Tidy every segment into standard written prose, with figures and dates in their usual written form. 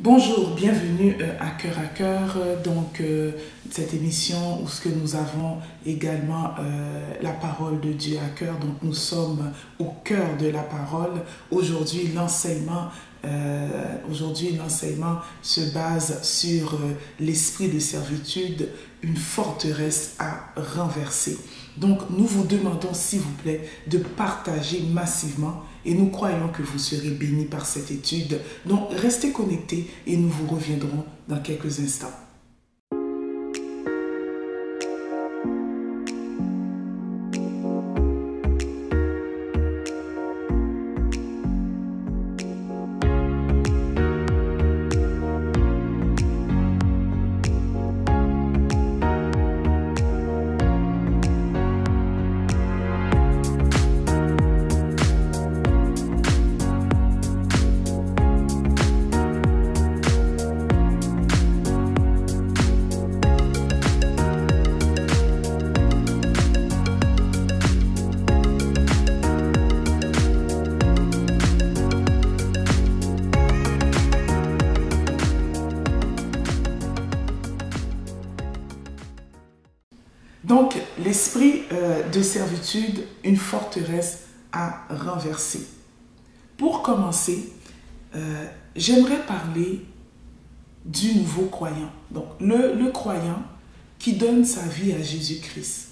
Bonjour, bienvenue à Cœur, cette émission où ce que nous avons également la parole de Dieu à cœur. Donc nous sommes au cœur de la parole. Aujourd'hui, l'enseignement se base sur l'esprit de servitude, une forteresse à renverser. Donc nous vous demandons s'il vous plaît de partager massivement et nous croyons que vous serez bénis par cette étude. Donc restez connectés et nous vous reviendrons dans quelques instants. Donc, l'esprit de servitude, une forteresse à renverser. Pour commencer, j'aimerais parler du nouveau croyant. Donc, le croyant qui donne sa vie à Jésus-Christ.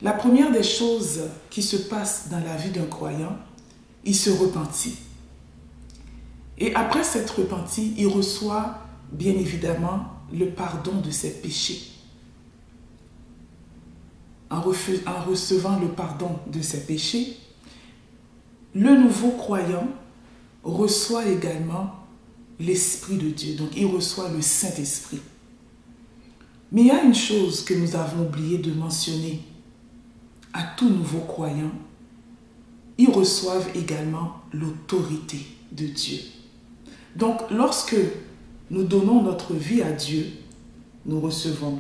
La première des choses qui se passe dans la vie d'un croyant, il se repentit. Et après s'être repenti, il reçoit bien évidemment le pardon de ses péchés. En recevant le pardon de ses péchés, le nouveau croyant reçoit également l'Esprit de Dieu. Donc, il reçoit le Saint-Esprit. Mais il y a une chose que nous avons oublié de mentionner à tout nouveau croyant. Ils reçoivent également l'autorité de Dieu. Donc, lorsque nous donnons notre vie à Dieu, nous recevons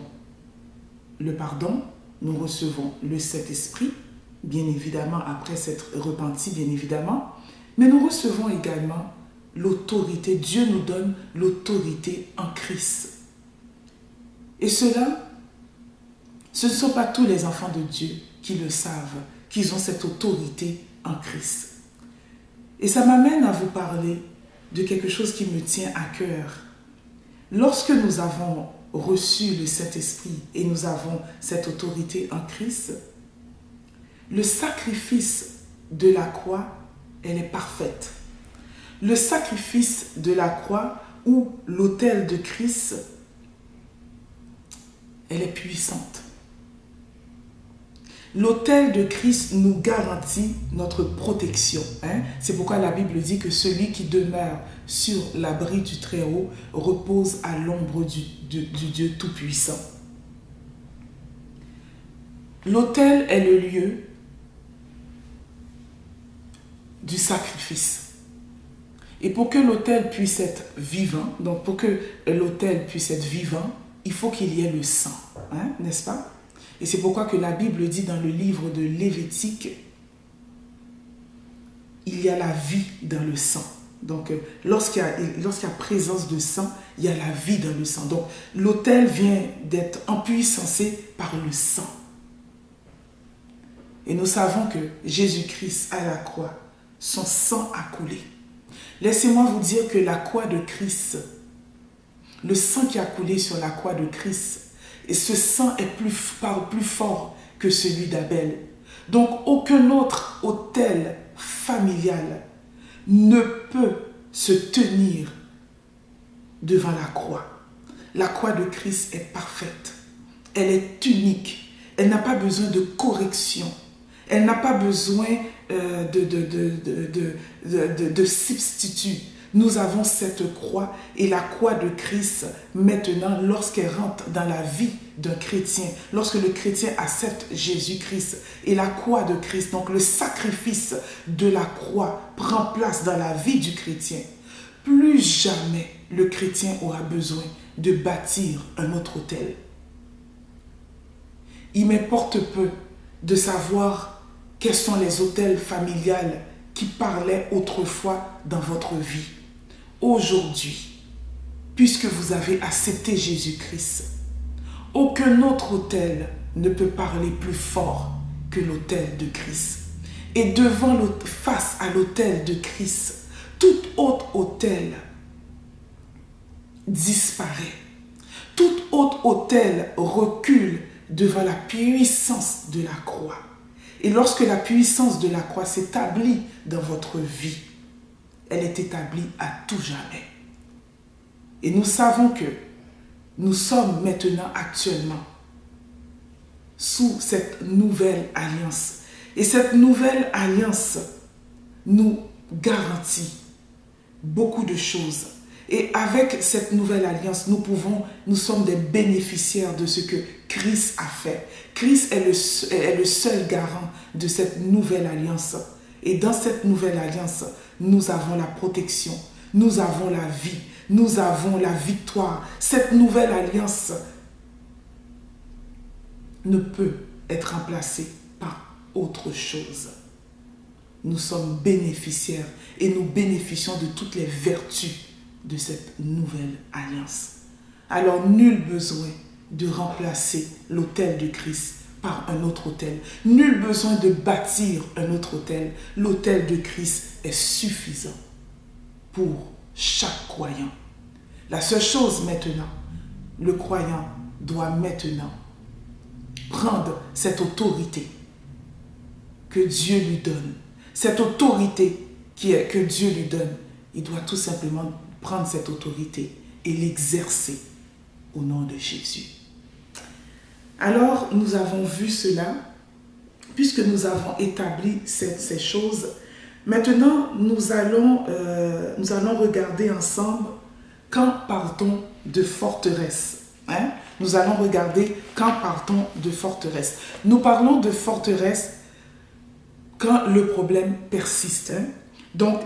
le pardon, nous recevons le Saint-Esprit, bien évidemment, après s'être repenti, bien évidemment, mais nous recevons également l'autorité. Dieu nous donne l'autorité en Christ. Et cela, ce ne sont pas tous les enfants de Dieu qui le savent, qu'ils ont cette autorité en Christ. Et ça m'amène à vous parler de quelque chose qui me tient à cœur. Lorsque nous avons reçu le Saint-Esprit et nous avons cette autorité en Christ, le sacrifice de la croix, elle est parfaite. Le sacrifice de la croix ou l'autel de Christ, elle est puissante. L'autel de Christ nous garantit notre protection. C'est pourquoi la Bible dit que celui qui demeure sur l'abri du Très-Haut repose à l'ombre du Dieu Tout-Puissant. L'autel est le lieu du sacrifice. Et pour que l'autel puisse être vivant, il faut qu'il y ait le sang, n'est-ce pas? Et c'est pourquoi que la Bible dit dans le livre de Lévitique, il y a la vie dans le sang. Donc, lorsqu'il y a présence de sang, il y a la vie dans le sang. Donc, l'autel vient d'être empuissancé par le sang. Et nous savons que Jésus-Christ, à la croix, son sang a coulé. Laissez-moi vous dire que la croix de Christ, le sang qui a coulé sur la croix de Christ, et ce sang est plus fort que celui d'Abel. Donc, aucun autre autel familial ne peut se tenir devant la croix. La croix de Christ est parfaite. Elle est unique. Elle n'a pas besoin de correction. Elle n'a pas besoin de substitut. Nous avons cette croix et la croix de Christ, maintenant, lorsqu'elle rentre dans la vie d'un chrétien, lorsque le chrétien accepte Jésus-Christ et la croix de Christ, donc le sacrifice de la croix prend place dans la vie du chrétien, plus jamais le chrétien aura besoin de bâtir un autre autel. Il m'importe peu de savoir quels sont les autels familiales qui parlaient autrefois dans votre vie. Aujourd'hui, puisque vous avez accepté Jésus-Christ. Aucun autre autel ne peut parler plus fort que l'autel de Christ. Et face à l'autel de Christ, tout autre autel disparaît. Tout autre autel recule devant la puissance de la croix. Et lorsque la puissance de la croix s'établit dans votre vie, elle est établie à tout jamais. Et nous savons que nous sommes maintenant actuellement sous cette nouvelle alliance. Et cette nouvelle alliance nous garantit beaucoup de choses. Et avec cette nouvelle alliance, nous sommes des bénéficiaires de ce que Christ a fait. Christ est le seul garant de cette nouvelle alliance. Et dans cette nouvelle alliance, nous avons la protection, nous avons la vie, nous avons la victoire. Cette nouvelle alliance ne peut être remplacée par autre chose. Nous sommes bénéficiaires et nous bénéficions de toutes les vertus de cette nouvelle alliance. Alors, nul besoin de remplacer l'autel de Christ par un autre autel. Nul besoin de bâtir un autre autel. L'autel de Christ est suffisant pour chaque croyant. La seule chose maintenant, le croyant doit maintenant prendre cette autorité que Dieu lui donne. Cette autorité que Dieu lui donne, il doit tout simplement prendre cette autorité et l'exercer au nom de Jésus. Alors, nous avons vu cela, puisque nous avons établi ces choses. Maintenant, nous allons regarder ensemble quand parle-t-on de forteresse. Nous allons regarder quand parle-t-on de forteresse. Nous parlons de forteresse quand le problème persiste. Donc,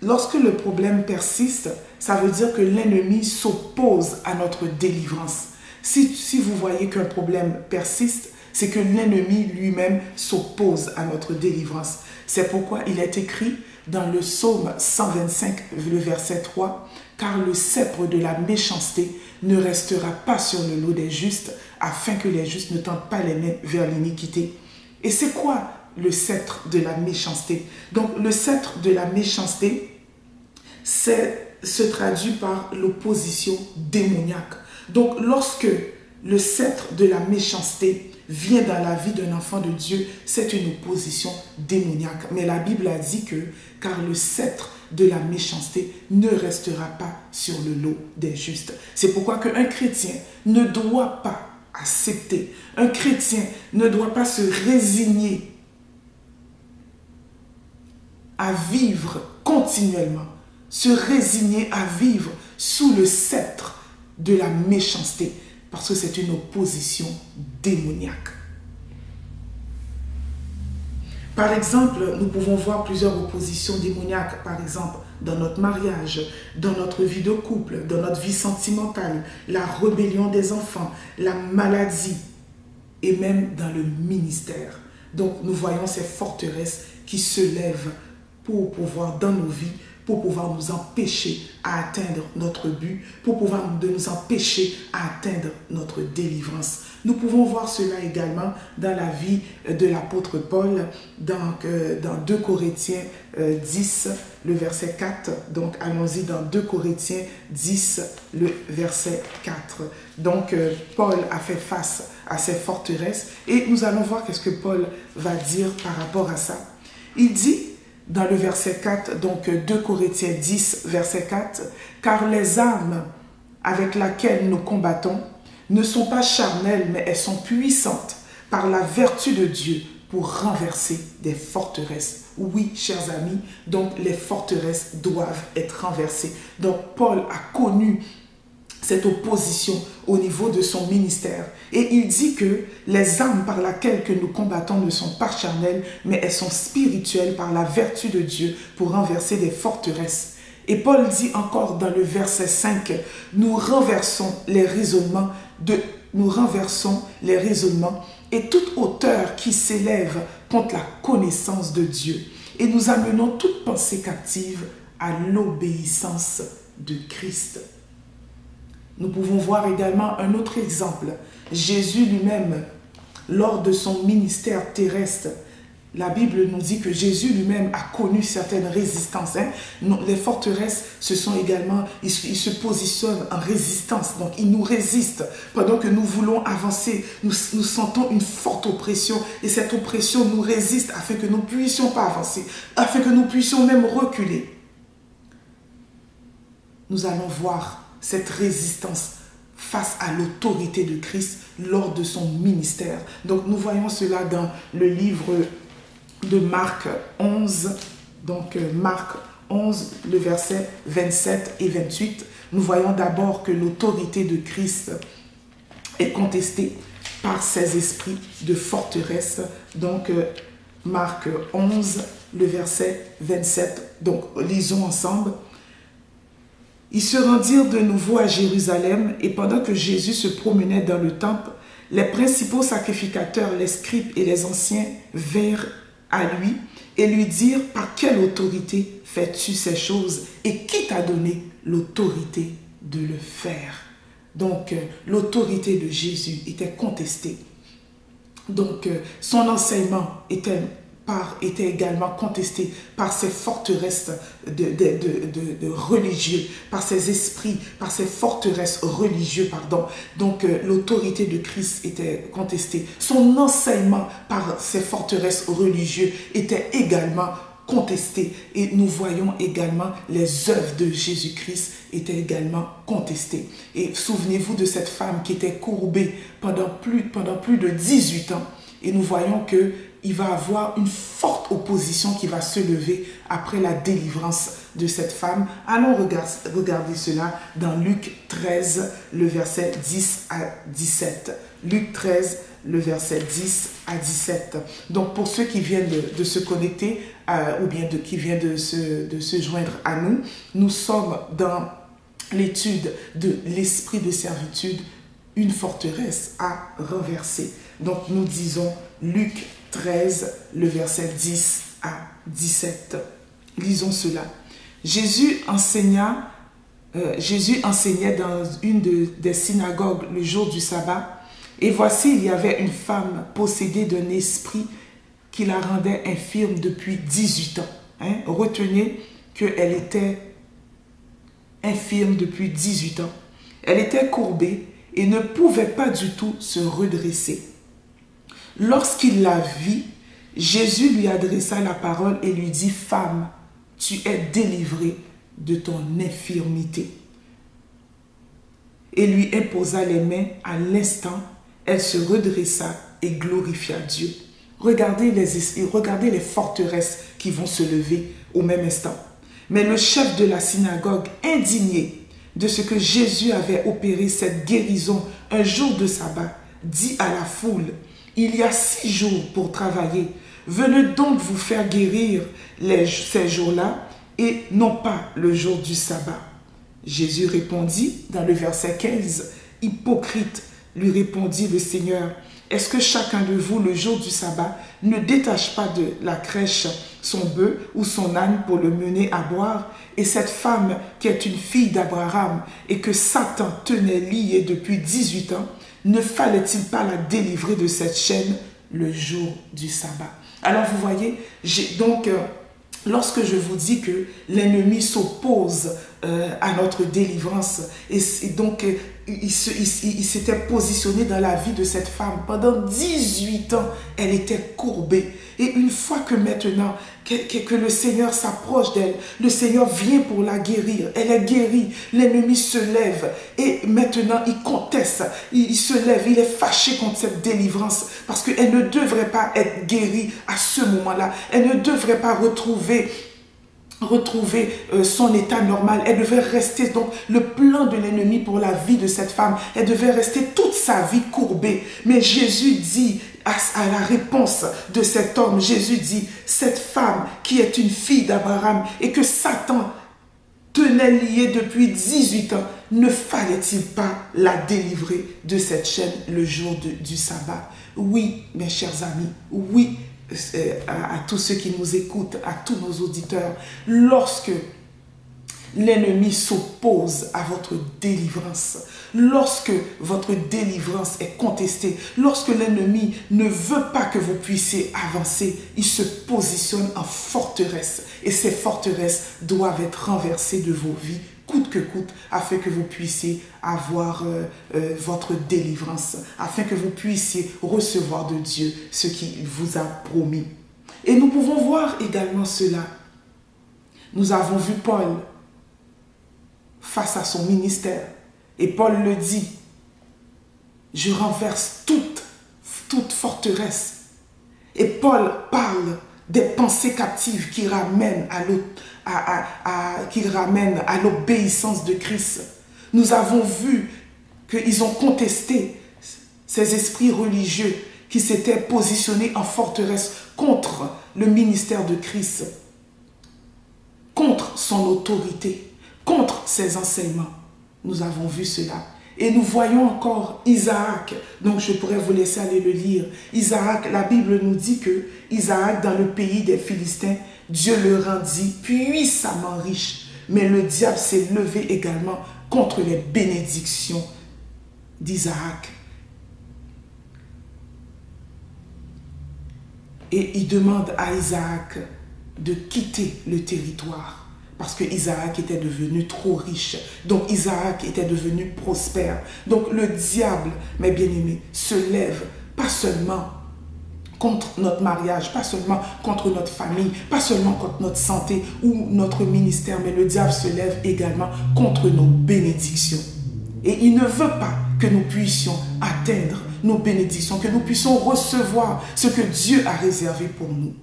lorsque le problème persiste, ça veut dire que l'ennemi s'oppose à notre délivrance. Si vous voyez qu'un problème persiste, c'est que l'ennemi lui-même s'oppose à notre délivrance. C'est pourquoi il est écrit dans le psaume 125, le verset 3, « Car le sceptre de la méchanceté ne restera pas sur le dos des justes, afin que les justes ne tendent pas les mains vers l'iniquité. » Et c'est quoi le sceptre de la méchanceté? Donc, le sceptre de la méchanceté, se traduit par l'opposition démoniaque. Donc, lorsque le sceptre de la méchanceté vient dans la vie d'un enfant de Dieu, c'est une opposition démoniaque. Mais la Bible a dit que, car le sceptre de la méchanceté ne restera pas sur le lot des justes. C'est pourquoi qu'un chrétien ne doit pas accepter, un chrétien ne doit pas se résigner à vivre continuellement, se résigner à vivre sous le sceptre de la méchanceté, parce que c'est une opposition démoniaque. Par exemple, nous pouvons voir plusieurs oppositions démoniaques, par exemple, dans notre mariage, dans notre vie de couple, dans notre vie sentimentale, la rébellion des enfants, la maladie et même dans le ministère. Donc, nous voyons ces forteresses qui se lèvent pour pouvoir, dans nos vies, pour pouvoir nous empêcher à atteindre notre but, pour pouvoir nous empêcher à atteindre notre délivrance. Nous pouvons voir cela également dans la vie de l'apôtre Paul, dans 2 Corinthiens 10, le verset 4. Donc, allons-y dans 2 Corinthiens 10, le verset 4. Donc, Paul a fait face à ces forteresses et nous allons voir qu'est-ce que Paul va dire par rapport à ça. Il dit, dans le verset 4, donc 2 Corinthiens 10, verset 4, « Car les armes avec lesquelles nous combattons ne sont pas charnelles, mais elles sont puissantes par la vertu de Dieu pour renverser des forteresses. » Oui, chers amis, donc les forteresses doivent être renversées. Donc Paul a connu cette opposition au niveau de son ministère. Et il dit que les armes par lesquelles que nous combattons ne sont pas charnelles, mais elles sont spirituelles par la vertu de Dieu pour renverser des forteresses. Et Paul dit encore dans le verset 5, nous renversons les raisonnements et toute hauteur qui s'élève contre la connaissance de Dieu. Et nous amenons toute pensée captive à l'obéissance de Christ. Nous pouvons voir également un autre exemple. Jésus lui-même, lors de son ministère terrestre, la Bible nous dit que Jésus lui-même a connu certaines résistances. Les forteresses, ce sont également, ils se positionnent en résistance. Donc, ils nous résistent. Pendant que nous voulons avancer, nous sentons une forte oppression. Et cette oppression nous résiste afin que nous ne puissions pas avancer, afin que nous puissions même reculer. Nous allons voir cette résistance face à l'autorité de Christ lors de son ministère. Donc, nous voyons cela dans le livre de Marc 11, donc Marc 11, le verset 27 et 28. Nous voyons d'abord que l'autorité de Christ est contestée par ces esprits de forteresse. Donc, Marc 11, le verset 27. Donc, lisons ensemble. Ils se rendirent de nouveau à Jérusalem, et pendant que Jésus se promenait dans le temple, les principaux sacrificateurs, les scribes et les anciens vinrent à lui et lui dirent: par quelle autorité fais-tu ces choses et qui t'a donné l'autorité de le faire? Donc, l'autorité de Jésus était contestée. Donc, son enseignement était également contesté par ces forteresses de religieux, par ces esprits, par ces forteresses religieux, pardon. Donc, l'autorité de Christ était contestée. Son enseignement par ces forteresses religieuses était également contesté. Et nous voyons également les œuvres de Jésus-Christ étaient également contestées. Et souvenez-vous de cette femme qui était courbée pendant plus de 18 ans. Et nous voyons qu'il va y avoir une forte opposition qui va se lever après la délivrance de cette femme. Allons regarder cela dans Luc 13, le verset 10 à 17. Luc 13, le verset 10 à 17. Donc, pour ceux qui viennent de se connecter ou bien qui viennent de se joindre à nous, nous sommes dans l'étude de l'esprit de servitude, une forteresse à renverser. Donc, nous disons Luc 13, le verset 10 à 17. Lisons cela. Jésus enseignait dans une des synagogues le jour du sabbat. Et voici, il y avait une femme possédée d'un esprit qui la rendait infirme depuis 18 ans. Retenez qu'elle était infirme depuis 18 ans. Elle était courbée et ne pouvait pas du tout se redresser. Lorsqu'il la vit, Jésus lui adressa la parole et lui dit: femme, tu es délivrée de ton infirmité. Et lui imposa les mains. À l'instant, elle se redressa et glorifia Dieu. Regardez les forteresses qui vont se lever au même instant. Mais le chef de la synagogue, indigné de ce que Jésus avait opéré cette guérison un jour de sabbat, dit à la foule: il y a 6 jours pour travailler. Venez donc vous faire guérir ces jours-là et non pas le jour du sabbat. Jésus répondit dans le verset 15, « Hypocrite, lui répondit le Seigneur, est-ce que chacun de vous, le jour du sabbat, ne détache pas de la crèche son bœuf ou son âne pour le mener à boire? Et cette femme qui est une fille d'Abraham et que Satan tenait liée depuis 18 ans, ne fallait-il pas la délivrer de cette chaîne le jour du sabbat? » Alors vous voyez, lorsque je vous dis que l'ennemi s'oppose à notre délivrance, et donc il s'était positionné dans la vie de cette femme. Pendant 18 ans, elle était courbée. Et une fois que maintenant, que le Seigneur s'approche d'elle, le Seigneur vient pour la guérir. Elle est guérie, l'ennemi se lève. Et maintenant, il conteste, il se lève, il est fâché contre cette délivrance. Parce qu'elle ne devrait pas être guérie à ce moment-là. Elle ne devrait pas retrouver son état normal. Elle devait rester, donc le plan de l'ennemi pour la vie de cette femme, elle devait rester toute sa vie courbée. Mais Jésus dit à la réponse de cet homme, Jésus dit: cette femme qui est une fille d'Abraham et que Satan tenait liée depuis 18 ans, ne fallait-il pas la délivrer de cette chaîne le jour du sabbat? Oui, mes chers amis, oui, à tous ceux qui nous écoutent, à tous nos auditeurs, lorsque l'ennemi s'oppose à votre délivrance, lorsque votre délivrance est contestée, lorsque l'ennemi ne veut pas que vous puissiez avancer, il se positionne en forteresse. Et ces forteresses doivent être renversées de vos vies, coûte que coûte, afin que vous puissiez avoir votre délivrance, afin que vous puissiez recevoir de Dieu ce qu'il vous a promis. Et nous pouvons voir également cela. Nous avons vu Paul face à son ministère. Et Paul le dit, je renverse toute forteresse. Et Paul parle des pensées captives qui ramènent à l'obéissance de Christ. Nous avons vu qu'ils ont contesté ces esprits religieux qui s'étaient positionnés en forteresse contre le ministère de Christ, contre son autorité, contre ses enseignements. Nous avons vu cela. Et nous voyons encore Isaac. Donc je pourrais vous laisser aller le lire. Isaac, la Bible nous dit que Isaac, dans le pays des Philistins, Dieu le rendit puissamment riche. Mais le diable s'est levé également contre les bénédictions d'Isaac. Et il demande à Isaac de quitter le territoire. Parce que Isaac était devenu trop riche. Donc Isaac était devenu prospère. Donc le diable, mes bien-aimés, se lève pas seulement contre notre mariage, pas seulement contre notre famille, pas seulement contre notre santé ou notre ministère, mais le diable se lève également contre nos bénédictions. Et il ne veut pas que nous puissions atteindre nos bénédictions, que nous puissions recevoir ce que Dieu a réservé pour nous.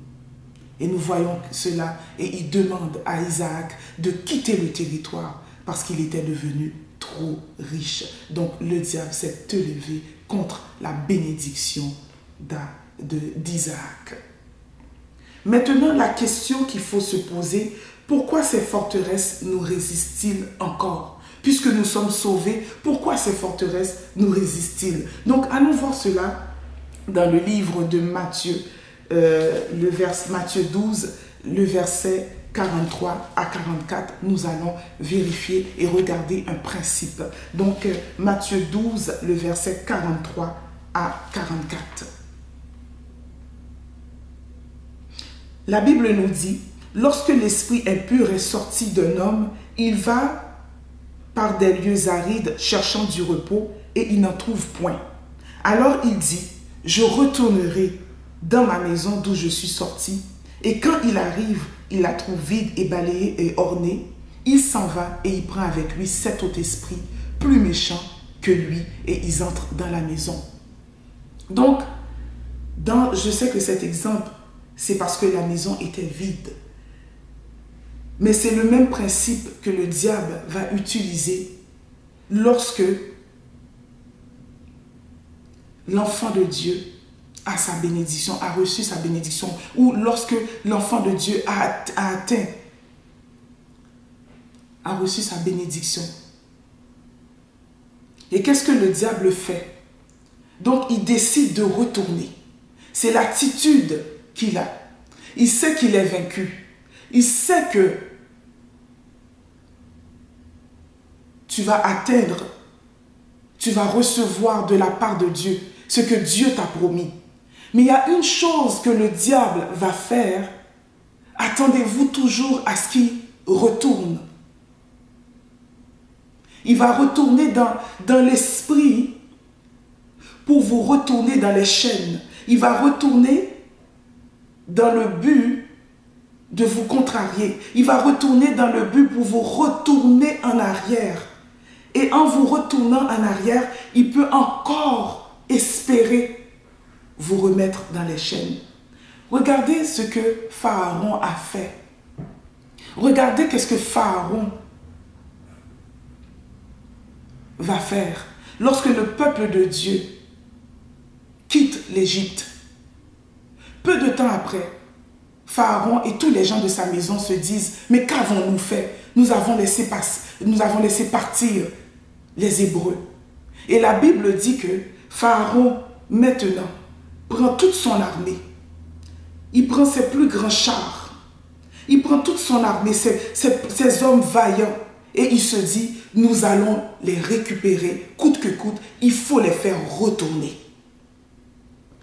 Et nous voyons cela et il demande à Isaac de quitter le territoire parce qu'il était devenu trop riche. Donc le diable s'est élevé contre la bénédiction d'Isaac. Maintenant, la question qu'il faut se poser, pourquoi ces forteresses nous résistent-ils encore? Puisque nous sommes sauvés, pourquoi ces forteresses nous résistent-ils? Donc allons voir cela dans le livre de Matthieu. Matthieu 12, le verset 43 à 44, nous allons vérifier et regarder un principe. Donc, Matthieu 12, le verset 43 à 44. La Bible nous dit, lorsque l'esprit impur est sorti d'un homme, il va par des lieux arides cherchant du repos et il n'en trouve point. Alors il dit, je retournerai dans ma maison d'où je suis sorti, et quand il arrive, il la trouve vide et balayée et ornée. Il s'en va et il prend avec lui 7 autres esprits plus méchants que lui et ils entrent dans la maison. Donc, je sais que cet exemple, c'est parce que la maison était vide. Mais c'est le même principe que le diable va utiliser lorsque l'enfant de Dieu a sa bénédiction, a reçu sa bénédiction, ou lorsque l'enfant de Dieu a reçu sa bénédiction. Et qu'est-ce que le diable fait? Donc il décide de retourner. C'est l'attitude qu'il a. Il sait qu'il est vaincu. Il sait que tu vas atteindre, tu vas recevoir de la part de Dieu ce que Dieu t'a promis. Mais il y a une chose que le diable va faire. Attendez-vous toujours à ce qu'il retourne. Il va retourner dans l'esprit pour vous retourner dans les chaînes. Il va retourner dans le but de vous contrarier. Il va retourner dans le but pour vous retourner en arrière. Et en vous retournant en arrière, il peut encore espérer vous remettre dans les chaînes. Regardez ce que Pharaon a fait. Regardez qu'est-ce que Pharaon va faire lorsque le peuple de Dieu quitte l'Égypte. Peu de temps après, Pharaon et tous les gens de sa maison se disent, mais qu'avons-nous fait? Nous avons laissé partir les Hébreux. Et la Bible dit que Pharaon, maintenant, prend toute son armée. Il prend ses plus grands chars. Il prend toute son armée, ses hommes vaillants. Et il se dit, nous allons les récupérer, coûte que coûte, il faut les faire retourner.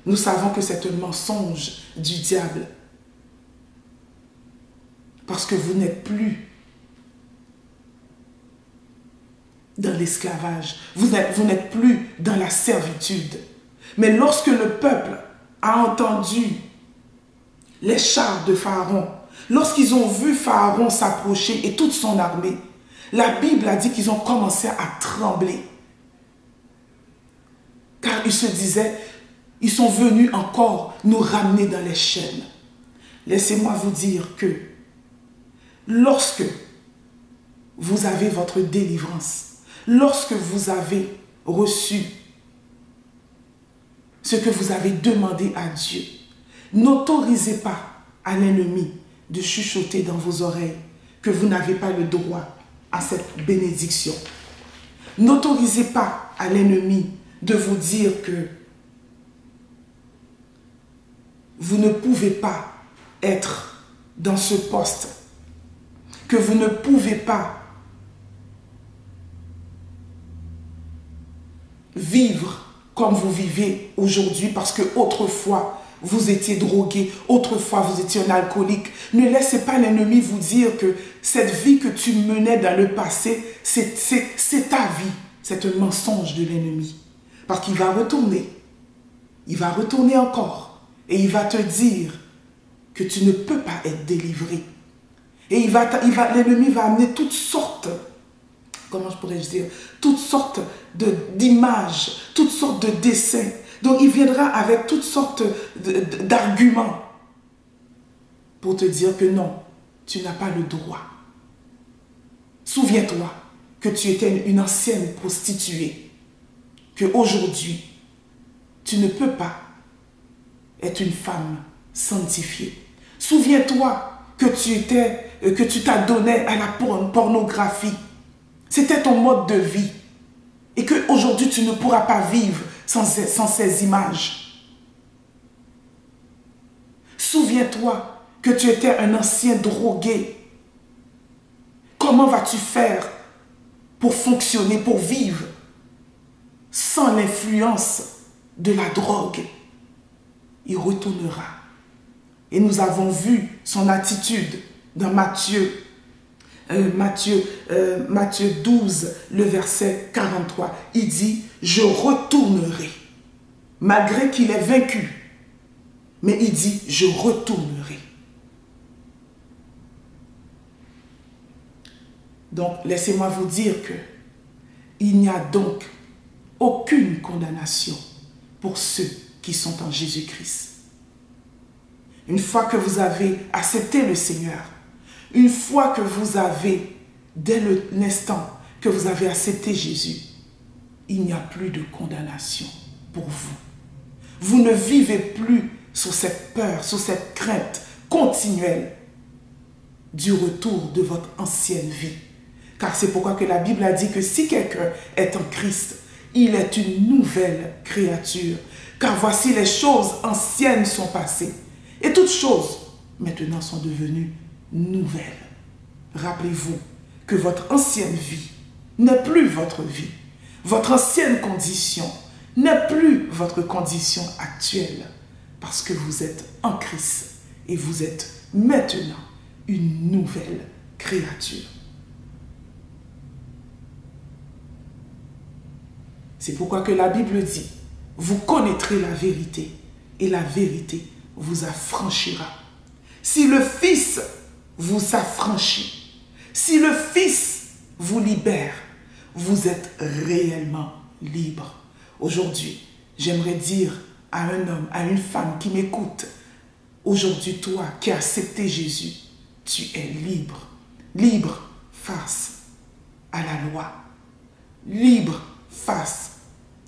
Nous savons que c'est un mensonge du diable. Parce que vous n'êtes plus dans l'esclavage. Vous n'êtes plus dans la servitude. Mais lorsque le peuple a entendu les chars de Pharaon, lorsqu'ils ont vu Pharaon s'approcher et toute son armée, la Bible a dit qu'ils ont commencé à trembler. Car ils se disaient, ils sont venus encore nous ramener dans les chaînes. Laissez-moi vous dire que lorsque vous avez votre délivrance, lorsque vous avez reçu ce que vous avez demandé à Dieu, n'autorisez pas à l'ennemi de chuchoter dans vos oreilles que vous n'avez pas le droit à cette bénédiction. N'autorisez pas à l'ennemi de vous dire que vous ne pouvez pas être dans ce poste, que vous ne pouvez pas vivre comme vous vivez aujourd'hui parce que autrefois vous étiez drogué, autrefois vous étiez un alcoolique. Ne laissez pas l'ennemi vous dire que cette vie que tu menais dans le passé, c'est ta vie. C'est un mensonge de l'ennemi. Parce qu'il va retourner. Il va retourner encore. Et il va te dire que tu ne peux pas être délivré. Et l'ennemi va amener toutes sortes, comment je pourrais dire, toutes sortes d'images, toutes sortes de dessins. Donc il viendra avec toutes sortes d'arguments pour te dire que non, tu n'as pas le droit. Souviens-toi que tu étais une ancienne prostituée, qu'aujourd'hui, tu ne peux pas être une femme sanctifiée. Souviens-toi que tu t'adonnais à la pornographie. C'était ton mode de vie. Et qu'aujourd'hui, tu ne pourras pas vivre sans ces images. Souviens-toi que tu étais un ancien drogué. Comment vas-tu faire pour fonctionner, pour vivre sans l'influence de la drogue? Il retournera. Et nous avons vu son attitude dans Matthieu 12, le verset 43. Il dit, je retournerai. Malgré qu'il est vaincu. Mais il dit, je retournerai. Donc, laissez-moi vous dire que il n'y a donc aucune condamnation pour ceux qui sont en Jésus-Christ. Une fois que vous avez accepté le Seigneur, une fois que vous avez, dès l'instant que vous avez accepté Jésus, il n'y a plus de condamnation pour vous. Vous ne vivez plus sous cette peur, sous cette crainte continuelle du retour de votre ancienne vie. Car c'est pourquoi que la Bible a dit que si quelqu'un est en Christ, il est une nouvelle créature. Car voici les choses anciennes sont passées. Et toutes choses maintenant sont devenues nouvelles. Rappelez-vous que votre ancienne vie n'est plus votre vie. Votre ancienne condition n'est plus votre condition actuelle. Parce que vous êtes en Christ et vous êtes maintenant une nouvelle créature. C'est pourquoi que la Bible dit, vous connaîtrez la vérité et la vérité vous affranchira. Si le Fils vous affranchit, si le Fils vous libère, vous êtes réellement libre. Aujourd'hui, j'aimerais dire à un homme, à une femme qui m'écoute, aujourd'hui, toi qui as accepté Jésus, tu es libre. Libre face à la loi. Libre face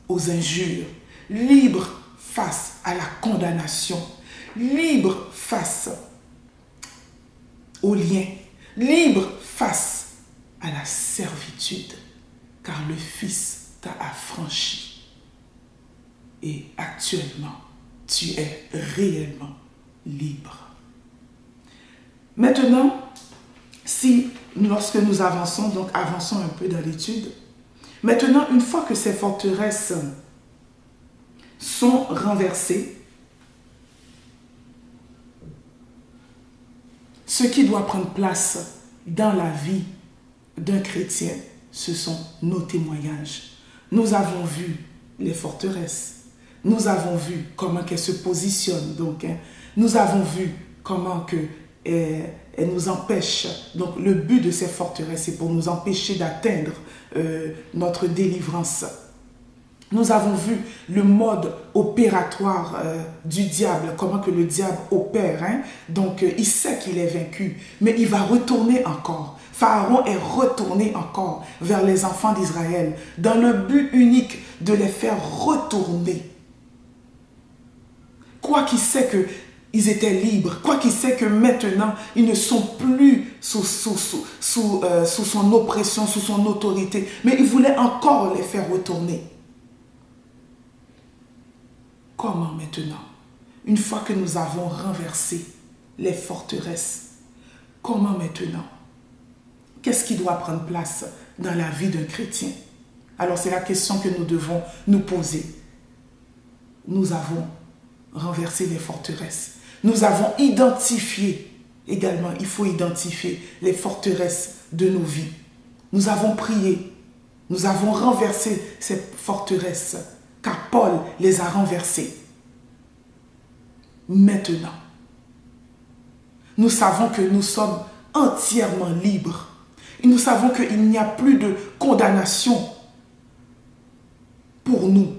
aux injures. Libre face à la condamnation. Libre face aux liens. Libre face à la servitude. Car le Fils t'a affranchi. Et actuellement, tu es réellement libre. Maintenant, si, lorsque nous avançons, donc avançons un peu dans l'étude, maintenant, une fois que ces forteresses sont renversées, ce qui doit prendre place dans la vie d'un chrétien, ce sont nos témoignages. Nous avons vu les forteresses. Nous avons vu comment qu'elles se positionnent. Donc, nous avons vu comment elles nous empêchent. Donc, le but de ces forteresses, c'est pour nous empêcher d'atteindre notre délivrance. Nous avons vu le mode opératoire du diable, comment que le diable opère. Donc, il sait qu'il est vaincu, mais il va retourner encore. Pharaon est retourné encore vers les enfants d'Israël dans le but unique de les faire retourner. Quoi qu'il sait qu'ils étaient libres, quoi qu'il sait que maintenant, ils ne sont plus sous son oppression, sous son autorité, mais il voulait encore les faire retourner. Comment maintenant, une fois que nous avons renversé les forteresses, comment maintenant? Qu'est-ce qui doit prendre place dans la vie d'un chrétien? Alors c'est la question que nous devons nous poser. Nous avons renversé les forteresses. Nous avons identifié, également il faut identifier les forteresses de nos vies. Nous avons prié, nous avons renversé ces forteresses, car Paul les a renversées. Maintenant, nous savons que nous sommes entièrement libres. Et nous savons qu'il n'y a plus de condamnation pour nous.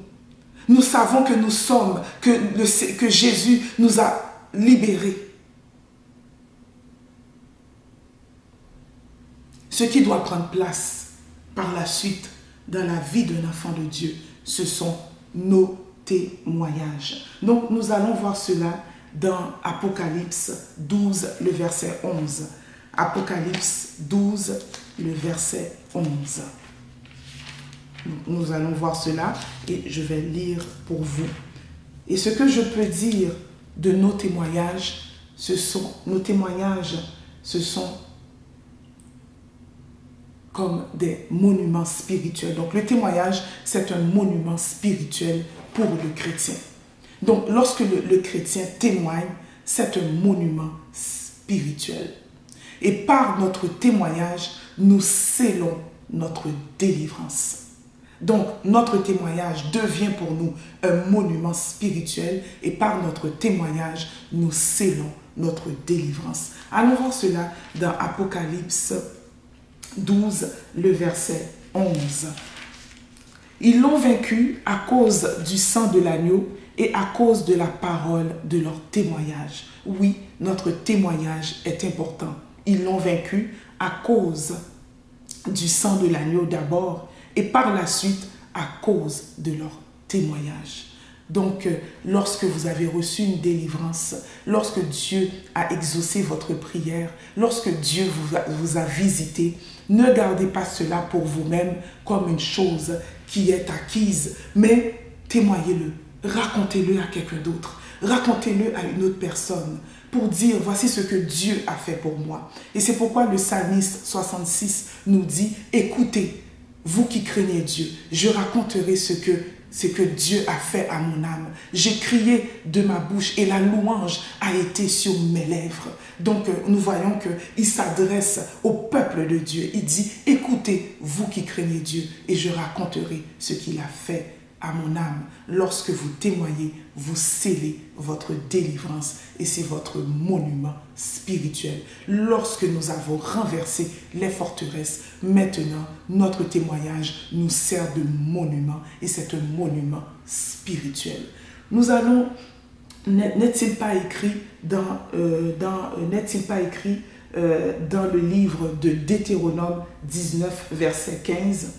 Nous savons que nous sommes, que Jésus nous a libérés. Ce qui doit prendre place par la suite dans la vie d'un enfant de Dieu, ce sont nos témoignages. Donc nous allons voir cela dans Apocalypse 12, le verset 11. Apocalypse 12, le verset 11. Nous allons voir cela et je vais lire pour vous. Et ce que je peux dire de nos témoignages, ce sont comme des monuments spirituels. Donc le témoignage, c'est un monument spirituel pour le chrétien. Donc lorsque le chrétien témoigne, c'est un monument spirituel. Et par notre témoignage, nous scellons notre délivrance. Donc, notre témoignage devient pour nous un monument spirituel et par notre témoignage, nous scellons notre délivrance. Allons voir cela dans Apocalypse 12, le verset 11. Ils l'ont vaincu à cause du sang de l'agneau et à cause de la parole de leur témoignage. Oui, notre témoignage est important. Ils l'ont vaincu à cause du sang de l'agneau d'abord et par la suite à cause de leur témoignage. Donc, lorsque vous avez reçu une délivrance, lorsque Dieu a exaucé votre prière, lorsque Dieu vous a visité, ne gardez pas cela pour vous-même comme une chose qui est acquise, mais témoignez-le, racontez-le à quelqu'un d'autre, racontez-le à une autre personne pour dire voici ce que Dieu a fait pour moi. Et c'est pourquoi le psalmiste 66 nous dit écoutez, vous qui craignez Dieu, je raconterai ce que Dieu a fait à mon âme. J'ai crié de ma bouche et la louange a été sur mes lèvres. Donc nous voyons qu'il s'adresse au peuple de Dieu. Il dit, écoutez, vous qui craignez Dieu, et je raconterai ce qu'il a fait à mon âme. Lorsque vous témoignez, vous scellez votre délivrance et c'est votre monument spirituel. Lorsque nous avons renversé les forteresses, maintenant notre témoignage nous sert de monument et c'est un monument spirituel. Nous allons, n'est-il pas écrit dans le livre de Deutéronome 19, verset 15,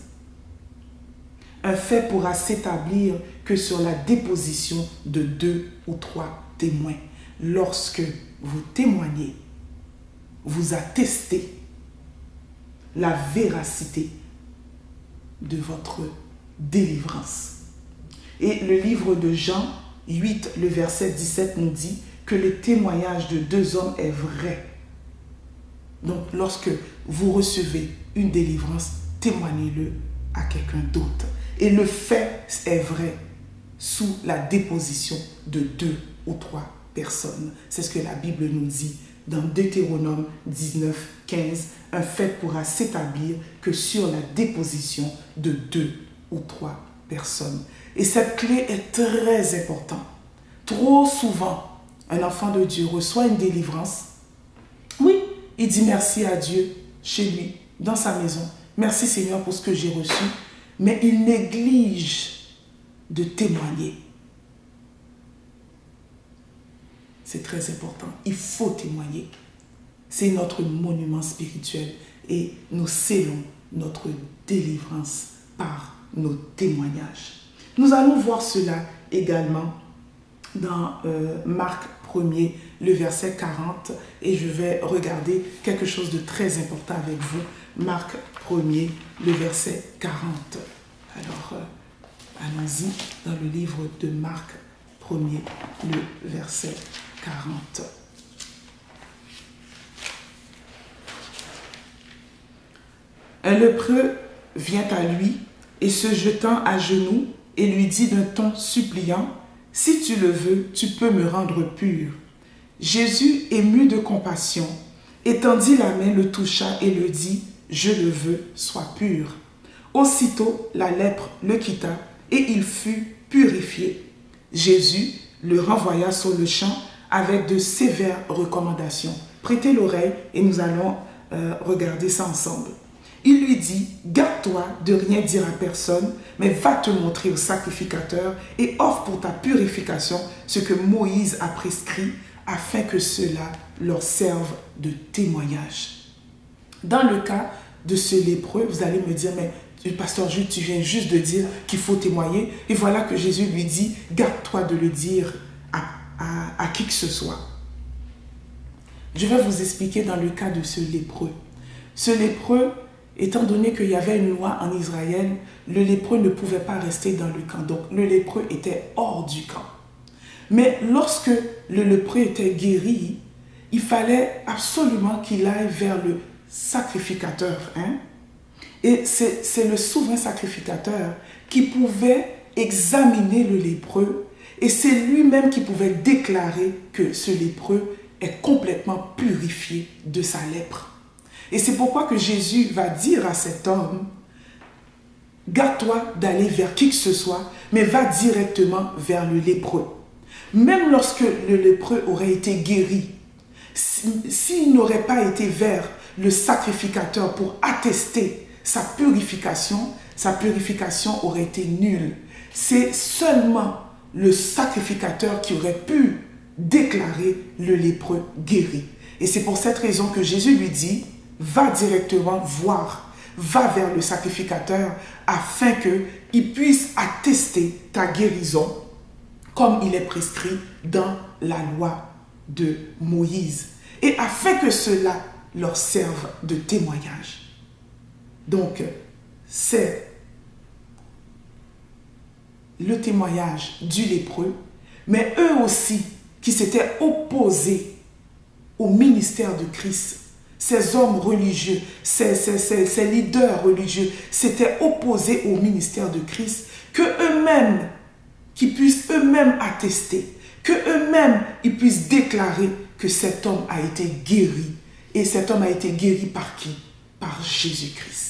un fait pourra s'établir que sur la déposition de 2 ou 3 témoins. Lorsque vous témoignez, vous attestez la véracité de votre délivrance. Et le livre de Jean 8, le verset 17 nous dit que le témoignage de 2 hommes est vrai. Donc, lorsque vous recevez une délivrance, témoignez-le à quelqu'un d'autre. Et le fait est vrai sous la déposition de 2 ou 3 personnes. C'est ce que la Bible nous dit dans Deutéronome 19, 15. Un fait pourra s'établir que sur la déposition de 2 ou 3 personnes. Et cette clé est très importante. Trop souvent, un enfant de Dieu reçoit une délivrance. Oui, il dit merci à Dieu chez lui, dans sa maison. Merci Seigneur pour ce que j'ai reçu. Mais il néglige de témoigner. C'est très important. Il faut témoigner. C'est notre monument spirituel et nous scellons notre délivrance par nos témoignages. Nous allons voir cela également dans Marc 1er, le verset 40, et je vais regarder quelque chose de très important avec vous. Marc 1er, le verset 40. Alors, allons-y dans le livre de Marc 1er, le verset 40. Un lépreux vient à lui et se jetant à genoux et lui dit d'un ton suppliant, « Si tu le veux, tu peux me rendre pur. » Jésus, ému de compassion, étendit la main, le toucha et le dit, « Je le veux, sois pur. » Aussitôt, la lèpre le quitta et il fut purifié. Jésus le renvoya sur le champ avec de sévères recommandations. Prêtez l'oreille et nous allons regarder ça ensemble. Il lui dit, garde-toi de rien dire à personne, mais va te montrer au sacrificateur et offre pour ta purification ce que Moïse a prescrit afin que cela leur serve de témoignage. Dans le cas de ce lépreux, vous allez me dire, mais pasteur Jules, tu viens juste de dire qu'il faut témoigner. Et voilà que Jésus lui dit, garde-toi de le dire à qui que ce soit. Je vais vous expliquer dans le cas de ce lépreux. Ce lépreux, étant donné qu'il y avait une loi en Israël, le lépreux ne pouvait pas rester dans le camp. Donc le lépreux était hors du camp. Mais lorsque le lépreux était guéri, il fallait absolument qu'il aille vers le sacrificateur. Et c'est le souverain sacrificateur qui pouvait examiner le lépreux et c'est lui-même qui pouvait déclarer que ce lépreux est complètement purifié de sa lèpre. Et c'est pourquoi que Jésus va dire à cet homme, garde-toi d'aller vers qui que ce soit, mais va directement vers le lépreux. Même lorsque le lépreux aurait été guéri, s'il n'aurait pas été vers le sacrificateur pour attester sa purification aurait été nulle. C'est seulement le sacrificateur qui aurait pu déclarer le lépreux guéri. Et c'est pour cette raison que Jésus lui dit, va directement voir, va vers le sacrificateur afin qu'il puisse attester ta guérison comme il est prescrit dans la loi de Moïse. Et afin que cela leur serve de témoignage. Donc, c'est le témoignage du lépreux, mais eux aussi qui s'étaient opposés au ministère de Christ. Ces hommes religieux, ces leaders religieux s'étaient opposés au ministère de Christ, que eux-mêmes, qu'ils puissent eux-mêmes attester, que eux-mêmes, ils puissent déclarer que cet homme a été guéri. Et cet homme a été guéri par qui? Par Jésus-Christ.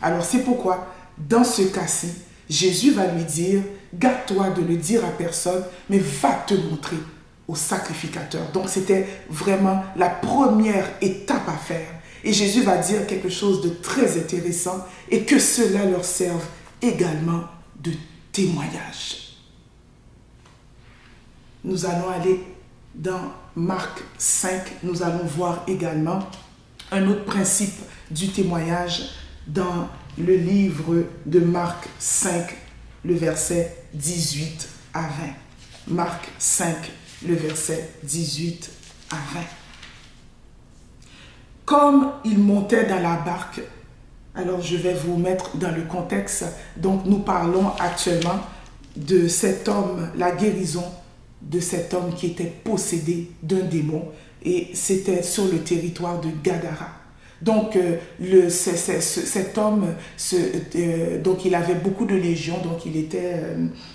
Alors c'est pourquoi, dans ce cas-ci, Jésus va lui dire, garde-toi de le dire à personne, mais va te montrer au sacrificateur. Donc c'était vraiment la première étape à faire. Et Jésus va dire quelque chose de très intéressant et que cela leur serve également de témoignage. Nous allons aller dans Marc 5, nous allons voir également un autre principe du témoignage dans le livre de Marc 5, le verset 18 à 20. Marc 5, le verset 18 à 20. Comme il montait dans la barque, alors je vais vous mettre dans le contexte, donc nous parlons actuellement de cet homme, la guérison de cet homme qui était possédé d'un démon. et c'était sur le territoire de Gadara. Donc, cet homme, donc il avait beaucoup de légions, donc il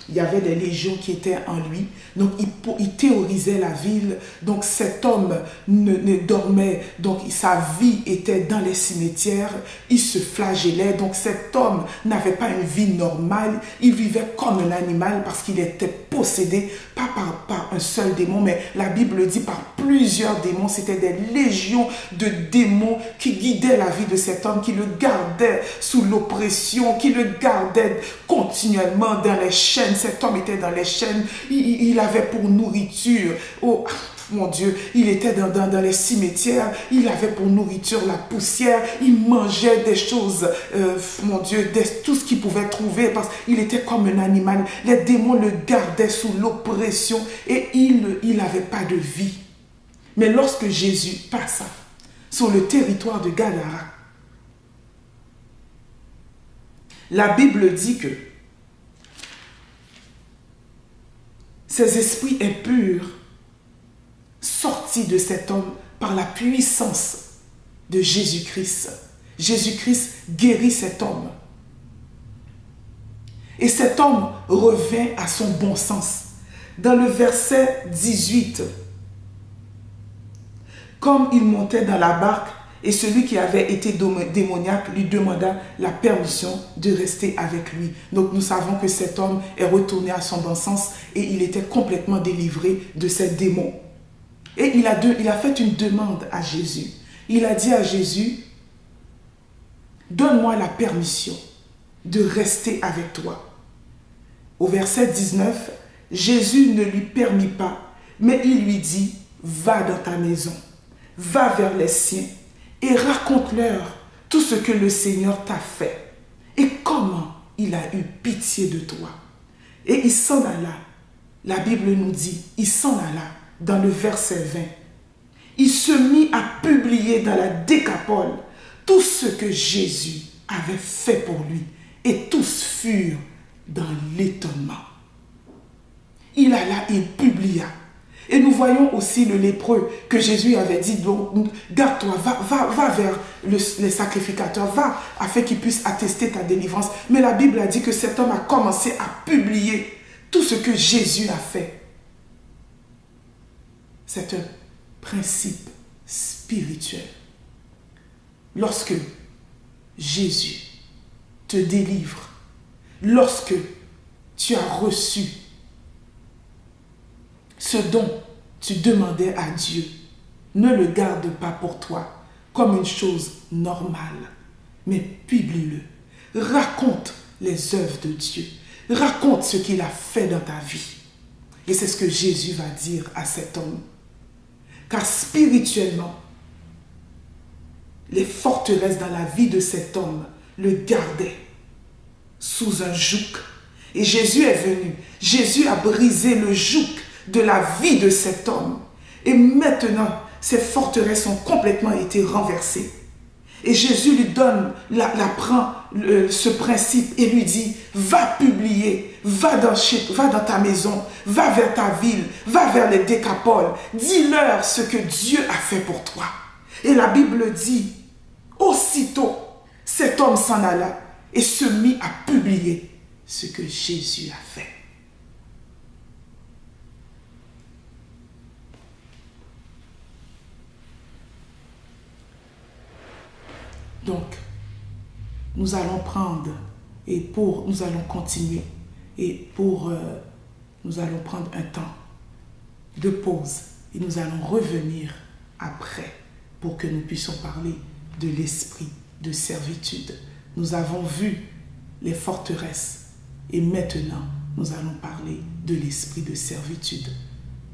y avait des légions qui étaient en lui. Donc, il terrorisait la ville. Donc, cet homme ne dormait, donc sa vie était dans les cimetières. Il se flagellait. Donc, cet homme n'avait pas une vie normale. Il vivait comme un animal parce qu'il était possédé, pas par un seul démon, mais la Bible dit par plusieurs démons. C'était des légions de démons qui guidait la vie de cet homme, qui le gardait sous l'oppression, qui le gardait continuellement dans les chaînes. Cet homme était dans les chaînes, il avait pour nourriture, oh mon Dieu, il était dans les cimetières, il avait pour nourriture la poussière, il mangeait des choses, mon Dieu, tout ce qu'il pouvait trouver, parce qu'il était comme un animal. Les démons le gardaient sous l'oppression et il n'avait pas de vie. Mais lorsque Jésus passa sur le territoire de Gadara, la Bible dit que ces esprits impurs sortis de cet homme par la puissance de Jésus-Christ. Jésus-Christ guérit cet homme. Et cet homme revint à son bon sens. Dans le verset 18, comme il montait dans la barque, et celui qui avait été démoniaque lui demanda la permission de rester avec lui. Donc nous savons que cet homme est retourné à son bon sens et il était complètement délivré de ces démons. Et il a fait une demande à Jésus. Il a dit à Jésus, donne-moi la permission de rester avec toi. Au verset 19, Jésus ne lui permit pas, mais il lui dit, va dans ta maison. Va vers les siens et raconte-leur tout ce que le Seigneur t'a fait et comment il a eu pitié de toi. Et il s'en alla. La Bible nous dit, il s'en alla dans le verset 20. Il se mit à publier dans la Décapole tout ce que Jésus avait fait pour lui et tous furent dans l'étonnement. Il alla, il publia. Et nous voyons aussi le lépreux que Jésus avait dit, donc garde-toi, va vers les sacrificateurs, va afin qu'ils puissent attester ta délivrance. Mais la Bible a dit que cet homme a commencé à publier tout ce que Jésus a fait. C'est un principe spirituel. Lorsque Jésus te délivre, lorsque tu as reçu ce dont tu demandais à Dieu, ne le garde pas pour toi comme une chose normale, mais publie-le. Raconte les œuvres de Dieu. Raconte ce qu'il a fait dans ta vie. Et c'est ce que Jésus va dire à cet homme. Car spirituellement, les forteresses dans la vie de cet homme le gardaient sous un joug. Et Jésus est venu. Jésus a brisé le joug de la vie de cet homme. Et maintenant, ces forteresses ont complètement été renversées. Et Jésus lui donne, prend ce principe et lui dit, va publier, va dans ta maison, va vers ta ville, va vers les Décapoles, dis-leur ce que Dieu a fait pour toi. Et la Bible dit, aussitôt, cet homme s'en alla et se mit à publier ce que Jésus a fait. Donc, nous allons prendre et nous allons continuer et nous allons prendre un temps de pause et nous allons revenir après pour que nous puissions parler de l'esprit de servitude. Nous avons vu les forteresses et maintenant nous allons parler de l'esprit de servitude.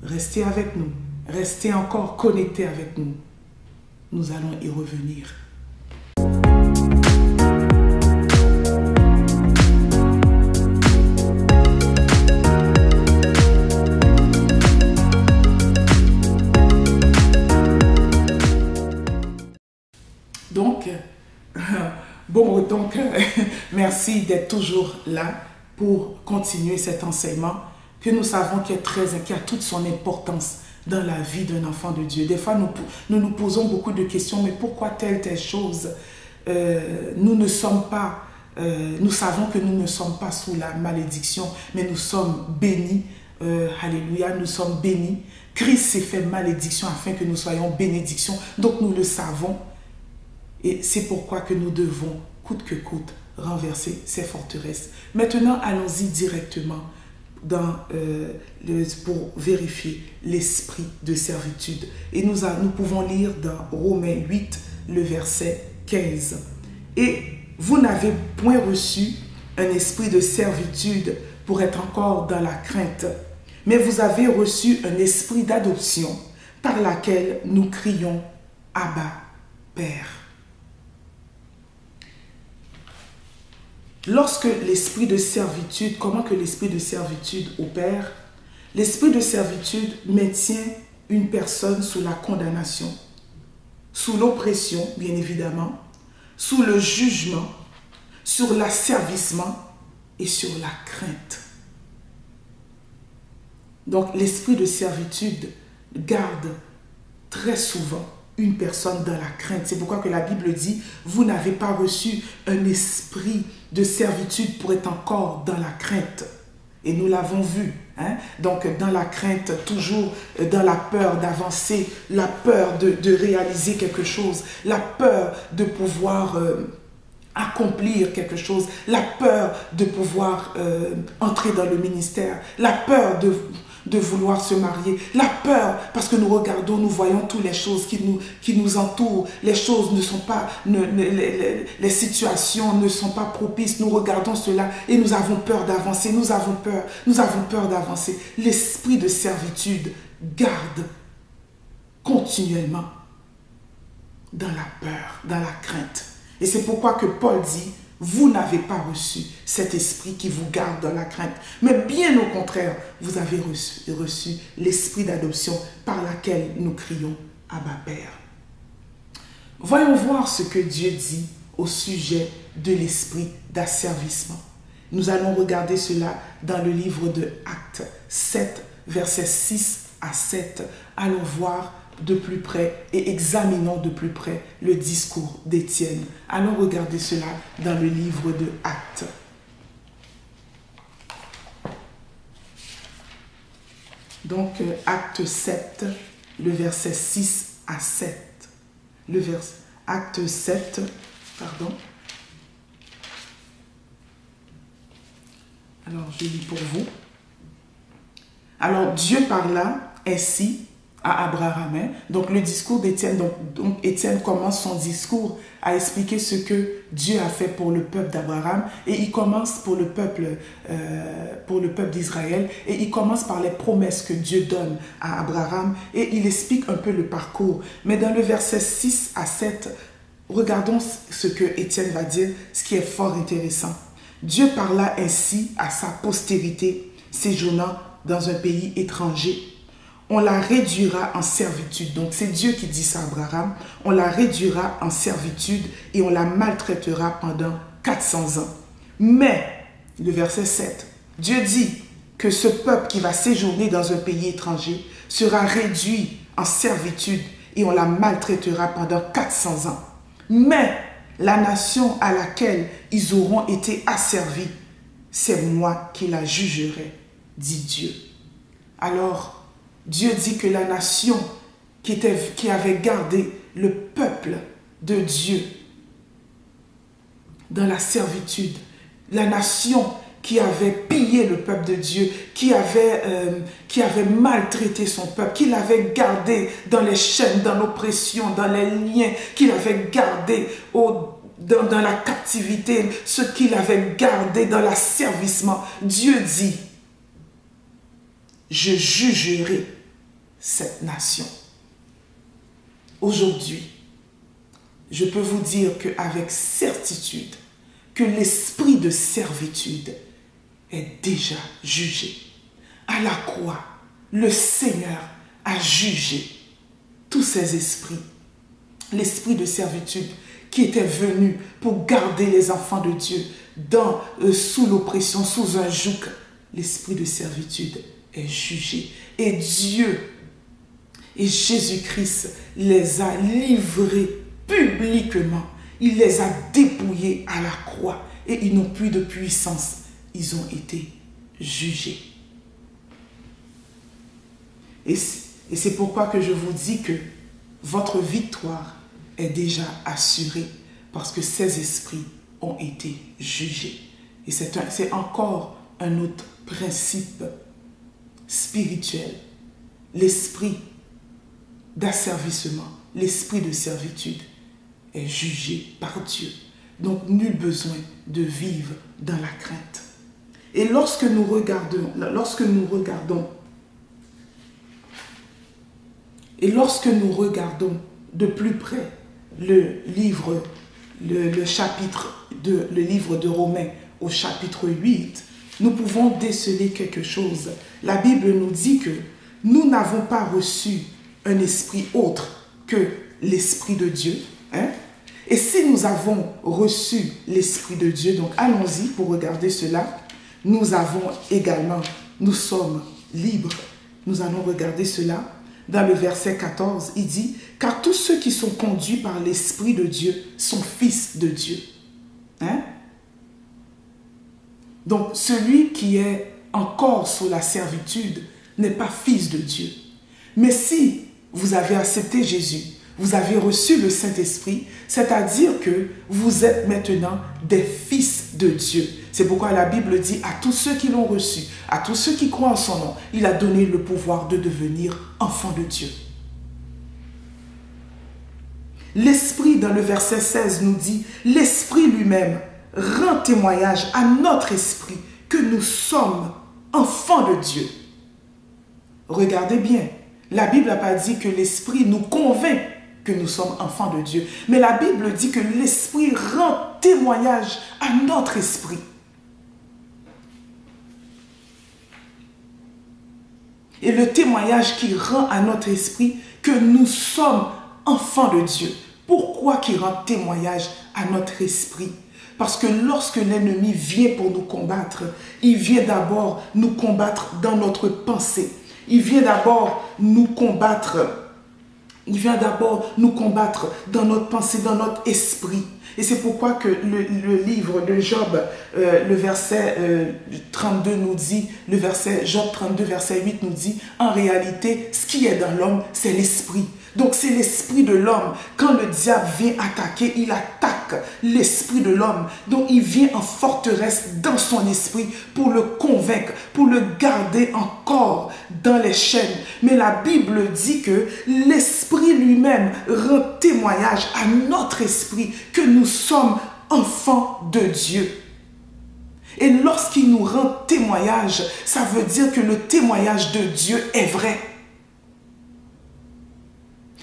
Restez avec nous, restez encore connectés avec nous. Nous allons y revenir. Donc, merci d'être toujours là pour continuer cet enseignement que nous savons qui a toute son importance dans la vie d'un enfant de Dieu. Des fois, nous nous posons beaucoup de questions, mais pourquoi telle chose? Nous ne sommes pas, nous savons que nous ne sommes pas sous la malédiction, mais nous sommes bénis. Alléluia, nous sommes bénis. Christ s'est fait malédiction afin que nous soyons bénédiction. Donc nous le savons. Et c'est pourquoi que nous devons, coûte que coûte, renverser ces forteresses. Maintenant, allons-y directement pour vérifier l'esprit de servitude. Et nous pouvons lire dans Romains 8, le verset 15. Et vous n'avez point reçu un esprit de servitude pour être encore dans la crainte, mais vous avez reçu un esprit d'adoption par laquelle nous crions « Abba, Père ». Lorsque l'esprit de servitude, comment que l'esprit de servitude opère? L'esprit de servitude maintient une personne sous la condamnation, sous l'oppression, bien évidemment, sous le jugement, sur l'asservissement et sur la crainte. Donc l'esprit de servitude garde très souvent une personne dans la crainte. C'est pourquoi que la Bible dit, vous n'avez pas reçu un esprit de servitude pour être encore dans la crainte. Et nous l'avons vu. Hein? Donc dans la crainte, toujours dans la peur d'avancer, la peur de réaliser quelque chose, la peur de pouvoir accomplir quelque chose, la peur de pouvoir entrer dans le ministère, la peur de vouloir se marier, la peur parce que nous regardons, nous voyons toutes les choses qui nous entourent, les choses ne sont pas, les situations ne sont pas propices, nous regardons cela et nous avons peur d'avancer, nous avons peur d'avancer. L'esprit de servitude garde continuellement dans la peur, dans la crainte. Et c'est pourquoi que Paul dit, vous n'avez pas reçu cet esprit qui vous garde dans la crainte. Mais bien au contraire, vous avez reçu l'esprit d'adoption par laquelle nous crions Abba Père. Voyons voir ce que Dieu dit au sujet de l'esprit d'asservissement. Nous allons regarder cela dans le livre de Actes 7, versets 6 à 7. Allons voir de plus près et examinons de plus près le discours d'Étienne. Allons regarder cela dans le livre de Actes. Donc, Acte 7, le verset 6 à 7. Acte 7, pardon. Alors, je lis pour vous. Alors, Dieu parla ainsi à Abraham. Donc le discours d'Étienne, donc Étienne commence son discours à expliquer ce que Dieu a fait pour le peuple d'Abraham et il commence pour le peuple d'Israël et il commence par les promesses que Dieu donne à Abraham et il explique un peu le parcours. Mais dans le verset 6 à 7, regardons ce que Étienne va dire, ce qui est fort intéressant. Dieu parla ainsi à sa postérité séjournant dans un pays étranger. On la réduira en servitude. Donc c'est Dieu qui dit ça à Abraham. On la réduira en servitude et on la maltraitera pendant 400 ans. Mais, le verset 7, Dieu dit que ce peuple qui va séjourner dans un pays étranger sera réduit en servitude et on la maltraitera pendant 400 ans. Mais la nation à laquelle ils auront été asservis, c'est moi qui la jugerai, dit Dieu. Alors, Dieu dit que la nation qui avait gardé le peuple de Dieu dans la servitude, la nation qui avait pillé le peuple de Dieu, qui avait maltraité son peuple, qui l'avait gardé dans les chaînes, dans l'oppression, dans les liens, qui l'avait gardé dans la captivité, ce qu'il avait gardé dans l'asservissement. Dieu dit, je jugerai cette nation. Aujourd'hui, je peux vous dire qu'avec certitude, que l'esprit de servitude est déjà jugé. À la croix, le Seigneur a jugé tous ces esprits. L'esprit de servitude qui était venu pour garder les enfants de Dieu sous l'oppression, sous un joug. L'esprit de servitude est jugé. Et Dieu Et Jésus-Christ les a livrés publiquement. Il les a dépouillés à la croix. Et ils n'ont plus de puissance. Ils ont été jugés. Et c'est pourquoi que je vous dis que votre victoire est déjà assurée parce que ces esprits ont été jugés. Et c'est encore un autre principe spirituel. L'esprit d'asservissement, l'esprit de servitude est jugé par Dieu. Donc, nul besoin de vivre dans la crainte. Et lorsque nous regardons de plus près le livre de Romains au chapitre 8, nous pouvons déceler quelque chose. La Bible nous dit que nous n'avons pas reçu un esprit autre que l'Esprit de Dieu. Et si nous avons reçu l'Esprit de Dieu, donc allons-y pour regarder cela, nous sommes libres. Nous allons regarder cela. Dans le verset 14, il dit « Car tous ceux qui sont conduits par l'Esprit de Dieu sont fils de Dieu. » Donc, celui qui est encore sous la servitude n'est pas fils de Dieu. Mais si vous avez accepté Jésus, vous avez reçu le Saint-Esprit, c'est-à-dire que vous êtes maintenant des fils de Dieu. C'est pourquoi la Bible dit à tous ceux qui l'ont reçu, à tous ceux qui croient en son nom, il a donné le pouvoir de devenir enfants de Dieu. L'Esprit, dans le verset 16, nous dit, l'Esprit lui-même rend témoignage à notre esprit que nous sommes enfants de Dieu. Regardez bien, la Bible n'a pas dit que l'Esprit nous convainc que nous sommes enfants de Dieu. Mais la Bible dit que l'Esprit rend témoignage à notre esprit. Et le témoignage qui rend à notre esprit que nous sommes enfants de Dieu. Pourquoi qu'il rend témoignage à notre esprit? Parce que lorsque l'ennemi vient pour nous combattre, il vient d'abord nous combattre dans notre pensée. Il vient d'abord nous combattre. Il vient d'abord nous combattre dans notre pensée, dans notre esprit. Et c'est pourquoi que le livre de Job, le verset 32 nous dit, Job 32, verset 8 nous dit, en réalité, ce qui est dans l'homme, c'est l'esprit. Donc c'est l'esprit de l'homme. Quand le diable vient attaquer, il attaque l'esprit de l'homme. Donc il vient en forteresse dans son esprit pour le convaincre, pour le garder encore dans les chaînes. Mais la Bible dit que l'esprit lui-même rend témoignage à notre esprit que nous sommes enfants de Dieu. Et lorsqu'il nous rend témoignage, ça veut dire que le témoignage de Dieu est vrai.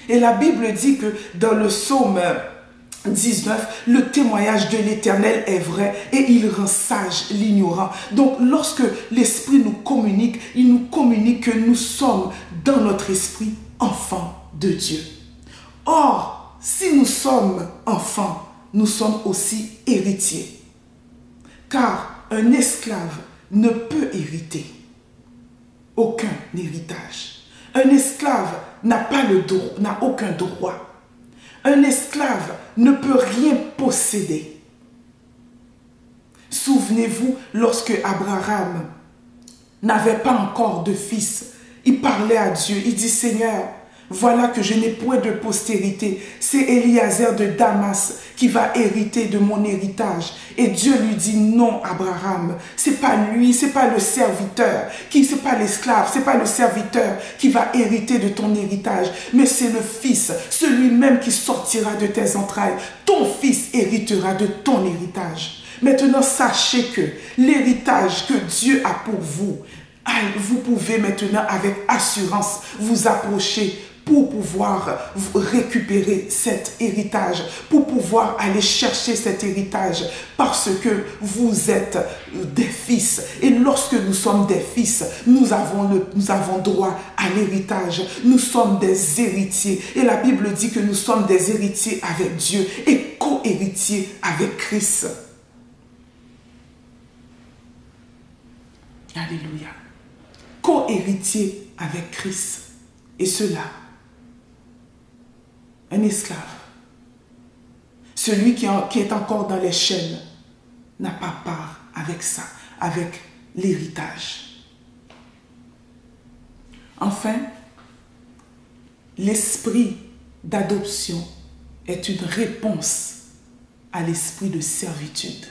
Et la Bible dit que dans le psaume 19, le témoignage de l'Éternel est vrai et il rend sage l'ignorant. Donc lorsque l'Esprit nous communique, il nous communique que nous sommes dans notre esprit enfants de Dieu. Or, si nous sommes enfants, nous sommes aussi héritiers. Car un esclave ne peut hériter aucun héritage. Un esclave n'a aucun droit. Un esclave ne peut rien posséder. Souvenez-vous, lorsque Abraham n'avait pas encore de fils, il parlait à Dieu, il dit, Seigneur, voilà que je n'ai point de postérité. C'est Eliezer de Damas qui va hériter de mon héritage. Et Dieu lui dit, non, Abraham, c'est pas lui, c'est pas le serviteur, c'est pas l'esclave, c'est pas le serviteur qui va hériter de ton héritage, mais c'est le fils, celui-même qui sortira de tes entrailles. Ton fils héritera de ton héritage. Maintenant, sachez que l'héritage que Dieu a pour vous, vous pouvez maintenant avec assurance vous approcher pour pouvoir récupérer cet héritage, pour pouvoir aller chercher cet héritage, parce que vous êtes des fils. Et lorsque nous sommes des fils, nous avons droit à l'héritage. Nous sommes des héritiers. Et la Bible dit que nous sommes des héritiers avec Dieu et co-héritiers avec Christ. Alléluia. Co-héritiers avec Christ. Et cela un esclave. Celui qui est encore dans les chaînes n'a pas part avec ça, avec l'héritage. Enfin, l'esprit d'adoption est une réponse à l'esprit de servitude.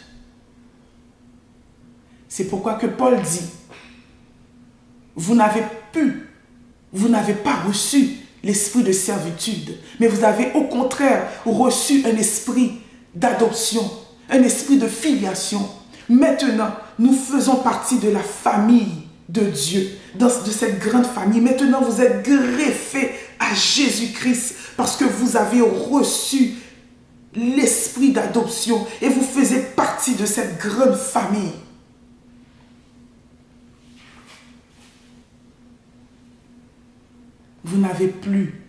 C'est pourquoi que Paul dit, vous n'avez pas reçu l'esprit de servitude, mais vous avez au contraire reçu un esprit d'adoption, un esprit de filiation. Maintenant, nous faisons partie de la famille de Dieu, de cette grande famille. Maintenant, vous êtes greffés à Jésus-Christ parce que vous avez reçu l'esprit d'adoption et vous faisiez partie de cette grande famille. Vous n'avez plus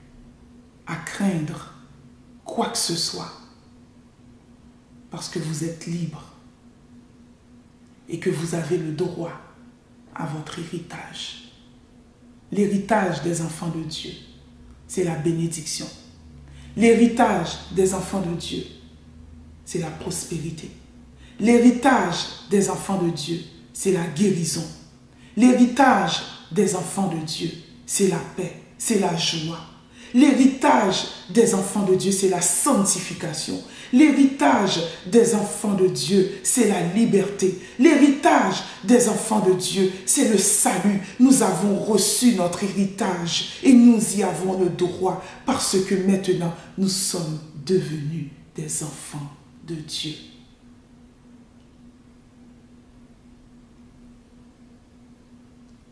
à craindre quoi que ce soit parce que vous êtes libre et que vous avez le droit à votre héritage. L'héritage des enfants de Dieu, c'est la bénédiction. L'héritage des enfants de Dieu, c'est la prospérité. L'héritage des enfants de Dieu, c'est la guérison. L'héritage des enfants de Dieu, c'est la paix, c'est la joie. L'héritage des enfants de Dieu, c'est la sanctification. L'héritage des enfants de Dieu, c'est la liberté. L'héritage des enfants de Dieu, c'est le salut. Nous avons reçu notre héritage et nous y avons le droit parce que maintenant, nous sommes devenus des enfants de Dieu.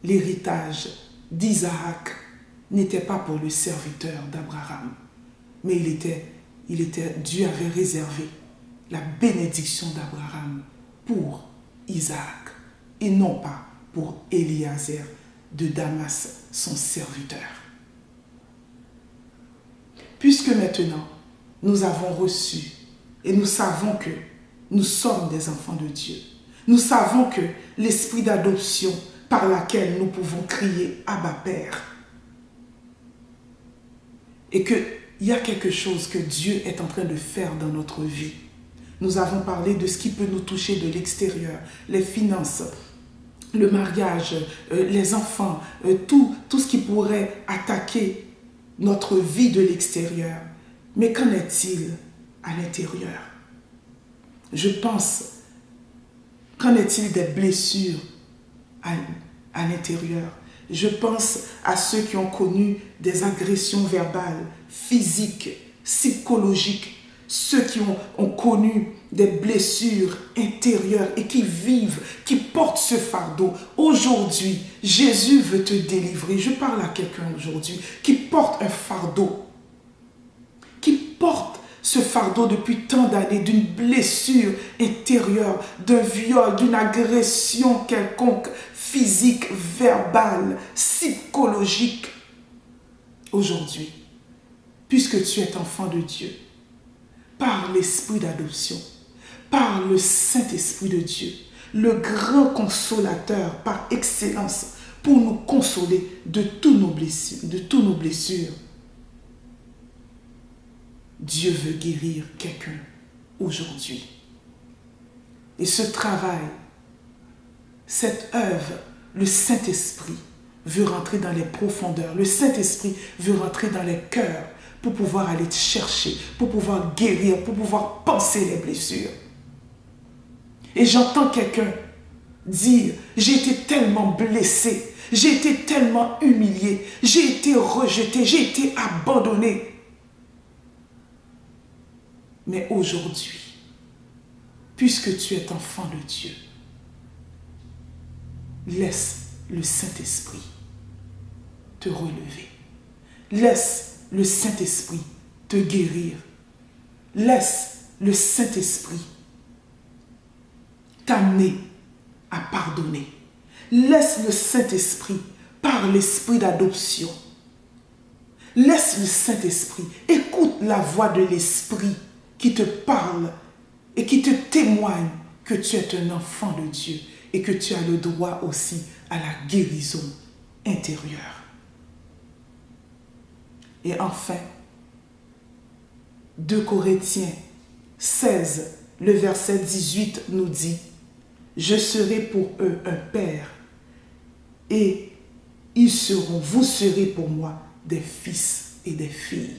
L'héritage d'Isaac n'était pas pour le serviteur d'Abraham, mais Dieu avait réservé la bénédiction d'Abraham pour Isaac et non pas pour Eliezer de Damas, son serviteur. Puisque maintenant, nous avons reçu et nous savons que nous sommes des enfants de Dieu, nous savons que l'esprit d'adoption par laquelle nous pouvons crier « Abba Père » et qu'il y a quelque chose que Dieu est en train de faire dans notre vie. Nous avons parlé de ce qui peut nous toucher de l'extérieur, les finances, le mariage, les enfants, tout ce qui pourrait attaquer notre vie de l'extérieur. Mais qu'en est-il à l'intérieur? Je pense, qu'en est-il des blessures à l'intérieur? Je pense à ceux qui ont connu des agressions verbales, physiques, psychologiques, ceux qui ont connu des blessures intérieures et qui vivent, qui portent ce fardeau. Aujourd'hui, Jésus veut te délivrer. Je parle à quelqu'un aujourd'hui qui porte un fardeau, qui porte ce fardeau depuis tant d'années, d'une blessure intérieure, d'un viol, d'une agression quelconque, physique, verbale, psychologique. Aujourd'hui, puisque tu es enfant de Dieu, par l'esprit d'adoption, par le Saint-Esprit de Dieu, le grand consolateur par excellence pour nous consoler de toutes nos blessures, Dieu veut guérir quelqu'un aujourd'hui. Et ce travail, cette œuvre, le Saint-Esprit veut rentrer dans les profondeurs. Le Saint-Esprit veut rentrer dans les cœurs pour pouvoir aller te chercher, pour pouvoir guérir, pour pouvoir penser les blessures. Et j'entends quelqu'un dire, j'ai été tellement blessé, j'ai été tellement humilié, j'ai été rejeté, j'ai été abandonné. Mais aujourd'hui, puisque tu es enfant de Dieu, laisse le Saint-Esprit te relever. Laisse le Saint-Esprit te guérir. Laisse le Saint-Esprit t'amener à pardonner. Laisse le Saint-Esprit, par l'esprit d'adoption, laisse le Saint-Esprit, écoute la voix de l'Esprit qui te parle et qui te témoigne que tu es un enfant de Dieu et que tu as le droit aussi à la guérison intérieure. Et enfin, 2 Corinthiens 16, le verset 18 nous dit, « Je serai pour eux un père, et vous serez pour moi des fils et des filles. »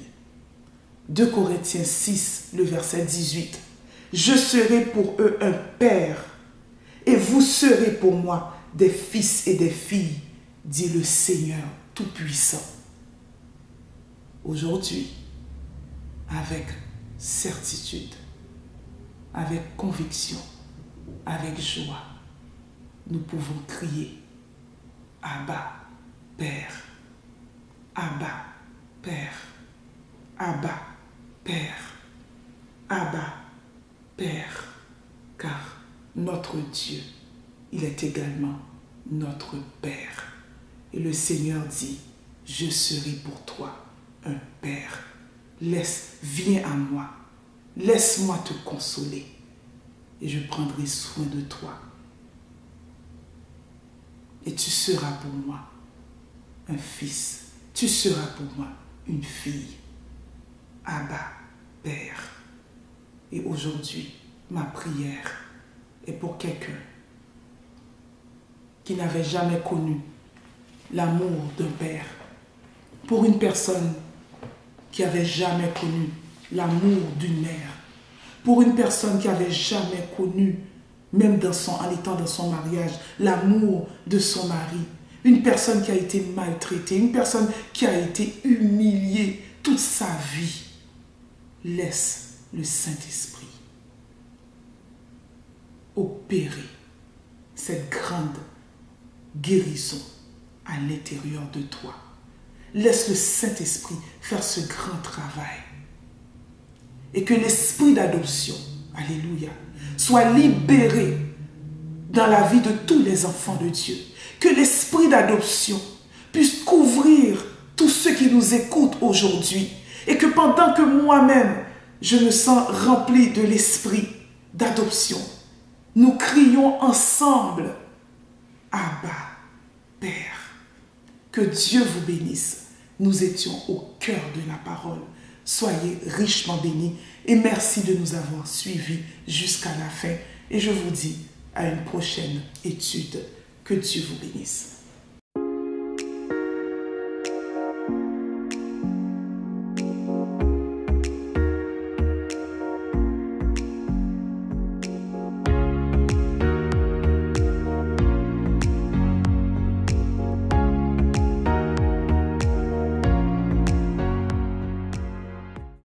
2 Corinthiens 6, le verset 18, « Je serai pour eux un père, et vous serez pour moi des fils et des filles, dit le Seigneur Tout-Puissant. » Aujourd'hui, avec certitude, avec conviction, avec joie, nous pouvons crier « Abba, Père, Abba, Père, Abba, Père, Abba, Père, car notre Dieu, il est également notre Père. Et le Seigneur dit, je serai pour toi un Père. Viens à moi, laisse-moi te consoler et je prendrai soin de toi. Et tu seras pour moi un fils, tu seras pour moi une fille. Abba, Père. Et aujourd'hui, ma prière est pour quelqu'un qui n'avait jamais connu l'amour d'un père, pour une personne qui n'avait jamais connu l'amour d'une mère, pour une personne qui n'avait jamais connu, même en étant dans son mariage, l'amour de son mari, une personne qui a été maltraitée, une personne qui a été humiliée toute sa vie. Laisse le Saint-Esprit opérer cette grande guérison à l'intérieur de toi. Laisse le Saint-Esprit faire ce grand travail. Et que l'esprit d'adoption, alléluia, soit libéré dans la vie de tous les enfants de Dieu. Que l'esprit d'adoption puisse couvrir tous ceux qui nous écoutent aujourd'hui. Et que pendant que moi-même, je me sens rempli de l'esprit d'adoption, nous crions ensemble, Abba, Père. Que Dieu vous bénisse. Nous étions au cœur de la parole. Soyez richement bénis et merci de nous avoir suivis jusqu'à la fin. Et je vous dis à une prochaine étude. Que Dieu vous bénisse.